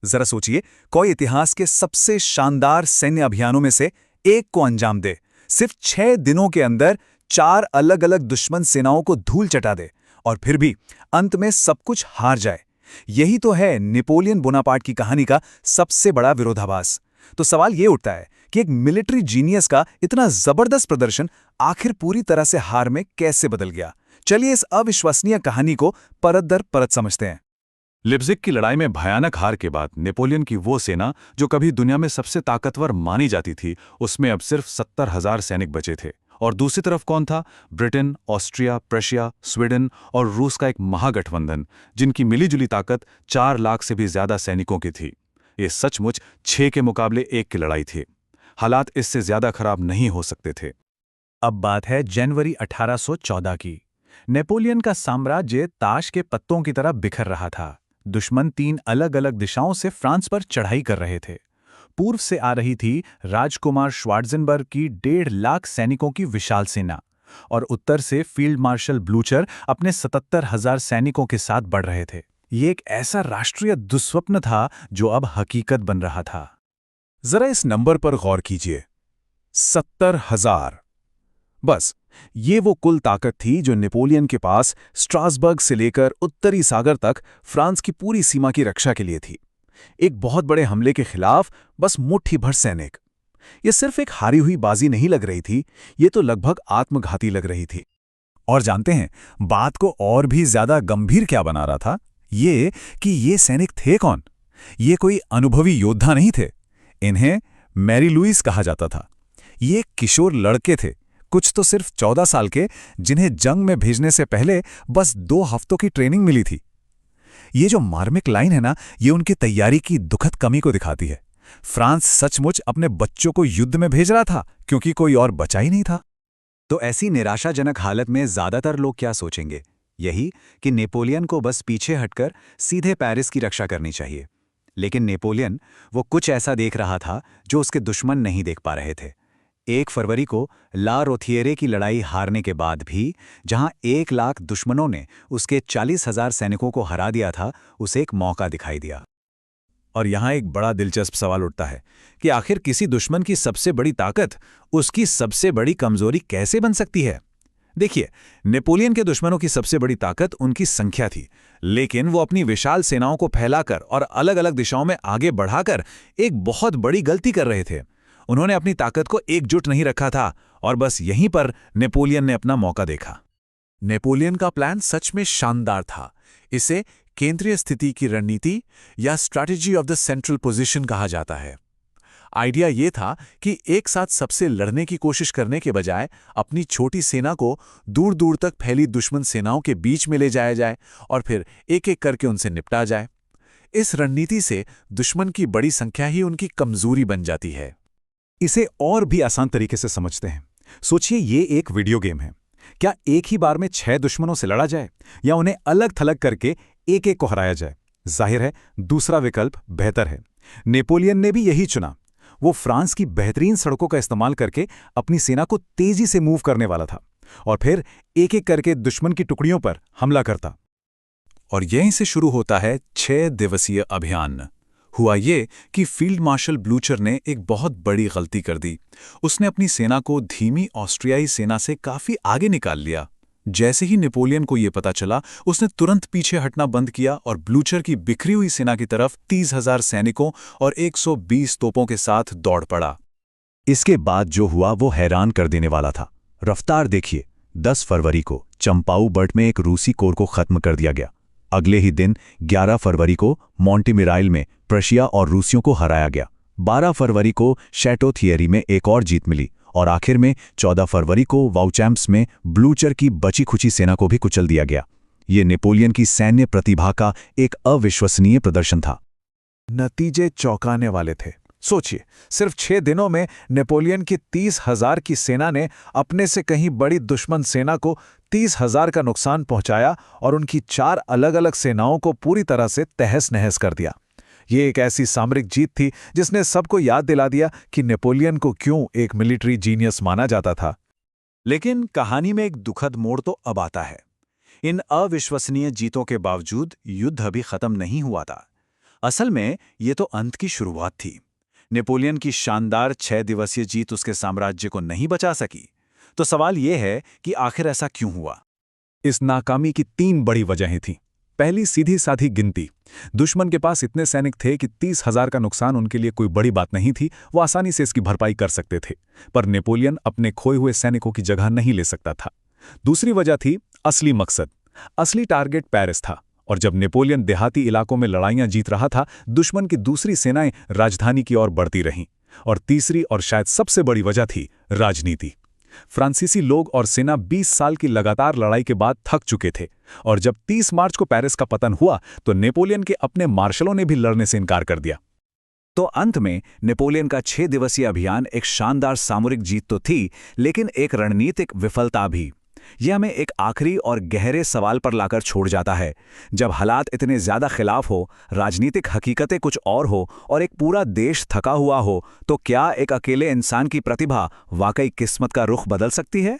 जरा सोचिए, कोई इतिहास के सबसे शानदार सैन्य अभियानों में से एक को अंजाम दे, सिर्फ 6 दिनों के अंदर 4 अलग-अलग दुश्मन सेनाओं को धूल चटा दे, और फिर भी अंत में सब कुछ हार जाए। यही तो है नेपोलियन बोनापार्ट की कहानी का सबसे बड़ा विरोधाभास। तो सवाल ये उठता है कि एक मिलिट्री जीनियस का इतना जबरदस्त प्रदर्शन आखिर पूरी तरह से हार में कैसे बदल गया। चलिए इस अविश्वसनीय कहानी को परत दर परत समझते हैं। लिप्जिग की लड़ाई में भयानक हार के बाद नेपोलियन की वो सेना जो कभी दुनिया में सबसे ताकतवर मानी जाती थी, उसमें अब सिर्फ 70,000 सैनिक बचे थे। और दूसरी तरफ कौन था? ब्रिटेन, ऑस्ट्रिया, प्रशिया, स्वीडन और रूस का एक महागठबंधन, जिनकी मिलीजुली ताकत 4 लाख से भी ज्यादा सैनिकों की थी। ये सचमुच 6 के मुकाबले 1 की लड़ाई थी। हालात इससे ज्यादा खराब नहीं हो सकते थे। अब बात है जनवरी 1814 की। नेपोलियन का साम्राज्य ताश के पत्तों की तरह बिखर रहा था। दुश्मन 3 अलग-अलग दिशाओं से फ्रांस पर चढ़ाई कर रहे थे। पूर्व से आ रही थी राजकुमार श्वार्ज़ेनबर्ग की 1.5 लाख सैनिकों की विशाल सेना, और उत्तर से फील्ड मार्शल ब्लूचर अपने 77,000 सैनिकों के साथ बढ़ रहे थे। ये एक ऐसा राष्ट्रीय दुस्वप्न था जो अब हकीकत बन रहा था। जरा इस नंबर पर गौर कीजिए, 70,000। बस ये वो कुल ताकत थी जो नेपोलियन के पास स्ट्रासबर्ग से लेकर उत्तरी सागर तक फ्रांस की पूरी सीमा की रक्षा के लिए थी। एक बहुत बड़े हमले के खिलाफ बस मुट्ठी भर सैनिक। ये सिर्फ एक हारी हुई बाजी नहीं लग रही थी, ये तो लगभग आत्मघाती लग रही थी। और जानते हैं, बात को और भी ज्यादा गंभीर क्या बना रहा था? ये कि ये सैनिक थे कौन? ये कोई अनुभवी योद्धा नहीं थे। इन्हें मैरी लुइस कहा जाता था। ये किशोर लड़के थे, कुछ तो सिर्फ 14 साल के, जिन्हें जंग में भेजने से पहले बस 2 हफ्तों की ट्रेनिंग मिली थी। ये जो मार्मिक लाइन है ना, ये उनकी तैयारी की दुखद कमी को दिखाती है। फ्रांस सचमुच अपने बच्चों को युद्ध में भेज रहा था क्योंकि कोई और बचा ही नहीं था। तो ऐसी निराशाजनक हालत में ज्यादातर लोग क्या सोचेंगे? यही कि नेपोलियन को बस पीछे हटकर सीधे पेरिस की रक्षा करनी चाहिए। लेकिन नेपोलियन वो कुछ ऐसा देख रहा था जो उसके दुश्मन नहीं देख पा रहे थे। 1 फरवरी को ला रोथिएरे की लड़ाई हारने के बाद भी, जहां 1 लाख दुश्मनों ने उसके 40,000 सैनिकों को हरा दिया था, उसे एक मौका दिखाई दिया। और यहां एक बड़ा दिलचस्प सवाल उठता है कि आखिर किसी दुश्मन की सबसे बड़ी ताकत उसकी सबसे बड़ी कमजोरी कैसे बन सकती है? देखिए, नेपोलियन के दुश्मनों की सबसे बड़ी ताकत उनकी संख्या थी, लेकिन वो अपनी विशाल सेनाओं को फैलाकर और अलग-अलग दिशाओं में आगे बढ़ाकर एक बहुत बड़ी गलती कर रहे थे। उन्होंने अपनी ताकत को एकजुट नहीं रखा था, और बस यहीं पर नेपोलियन ने अपना मौका देखा। नेपोलियन का प्लान सच में शानदार था। इसे केंद्रीय स्थिति की रणनीति या strategy of the central position कहा जाता है। आइडिया ये था कि एक साथ सबसे लड़ने की कोशिश करने के बजाय अपनी छोटी सेना को दूर दूर तक फैली दुश्मन सेनाओं के बीच में ले जाया जाए और फिर एक एक करके उनसे निपटा जाए। इस रणनीति से दुश्मन की बड़ी संख्या ही उनकी कमजोरी बन जाती है। इसे और भी आसान तरीके से समझते हैं। सोचिए, ये एक वीडियो गेम है। क्या एक ही बार में 6 दुश्मनों से लड़ा जाए, या उन्हें अलग थलग करके एक एक को हराया जाए? जाहिर है दूसरा विकल्प बेहतर है। नेपोलियन ने भी यही चुना। वो फ्रांस की बेहतरीन सड़कों का इस्तेमाल करके अपनी सेना को तेजी से मूव करने वाला था, और फिर एक एक करके दुश्मन की टुकड़ियों पर हमला करता। और यहीं से शुरू होता है 6 दिवसीय अभियान। हुआ ये कि फील्ड मार्शल ब्लूचर ने एक बहुत बड़ी गलती कर दी। उसने अपनी सेना को धीमी ऑस्ट्रियाई सेना से काफी आगे निकाल लिया। जैसे ही नेपोलियन को यह पता चला, उसने तुरंत पीछे हटना बंद किया और ब्लूचर की बिखरी हुई सेना की तरफ 30,000 सैनिकों और 120 तोपों के साथ दौड़ पड़ा। इसके बाद जो हुआ वो हैरान कर देने वाला था। रफ्तार देखिए, 10 फरवरी को चंपाऊ बर्ट में एक रूसी कोर को खत्म कर दिया गया। अगले ही दिन 11 फरवरी को मॉन्टेमिराइल में प्रशिया और रूसियों को हराया गया। 12 फरवरी को शैटो थियरी में एक और जीत मिली, और आखिर में 14 फरवरी को वाउचैम्प्स में ब्लूचर की बची खुची सेना को भी कुचल दिया गया। ये नेपोलियन की सैन्य प्रतिभा का एक अविश्वसनीय प्रदर्शन था। नतीजे चौंकाने वाले थे। सोचिए, सिर्फ 6 दिनों में नेपोलियन की 30,000 की सेना ने अपने से कहीं बड़ी दुश्मन सेना को 30,000 का नुकसान पहुंचाया और उनकी 4 अलग-अलग सेनाओं को पूरी तरह से तहस-नहस कर दिया। ये एक ऐसी सामरिक जीत थी जिसने सबको याद दिला दिया कि नेपोलियन को क्यों एक मिलिट्री जीनियस माना जाता था। लेकिन कहानी में एक दुखद मोड़ तो अब आता है। इन अविश्वसनीय जीतों के बावजूद युद्ध अभी खत्म नहीं हुआ था। असल में ये तो अंत की शुरुआत थी। नेपोलियन की शानदार 6 दिवसीय जीत उसके साम्राज्य को नहीं बचा सकी। तो सवाल ये है कि आखिर ऐसा क्यों हुआ? इस नाकामी की 3 बड़ी वजहें थीं। पहली, सीधी साधी गिनती। दुश्मन के पास इतने सैनिक थे कि 30,000 का नुकसान उनके लिए कोई बड़ी बात नहीं थी, वो आसानी से इसकी भरपाई कर सकते थे। पर नेपोलियन अपने खोए हुए सैनिकों की जगह नहीं ले सकता था। दूसरी वजह थी असली मकसद। असली टारगेट पेरिस था, और जब नेपोलियन देहाती इलाकों में लड़ाइयां जीत रहा था, दुश्मन की दूसरी सेनाएं राजधानी की ओर बढ़ती रहीं। और तीसरी और शायद सबसे बड़ी वजह थी राजनीति। फ्रांसीसी लोग और सेना 20 साल की लगातार लड़ाई के बाद थक चुके थे, और जब 30 मार्च को पेरिस का पतन हुआ तो नेपोलियन के अपने मार्शलों ने भी लड़ने से इनकार कर दिया। तो अंत में नेपोलियन का 6 दिवसीय अभियान एक शानदार सामरिक जीत तो थी, लेकिन एक रणनीतिक विफलता भी। यह हमें एक आखिरी और गहरे सवाल पर लाकर छोड़ जाता है। जब हालात इतने ज्यादा खिलाफ हो, राजनीतिक हकीकतें कुछ और हो और एक पूरा देश थका हुआ हो, तो क्या एक अकेले इंसान की प्रतिभा वाकई किस्मत का रुख बदल सकती है?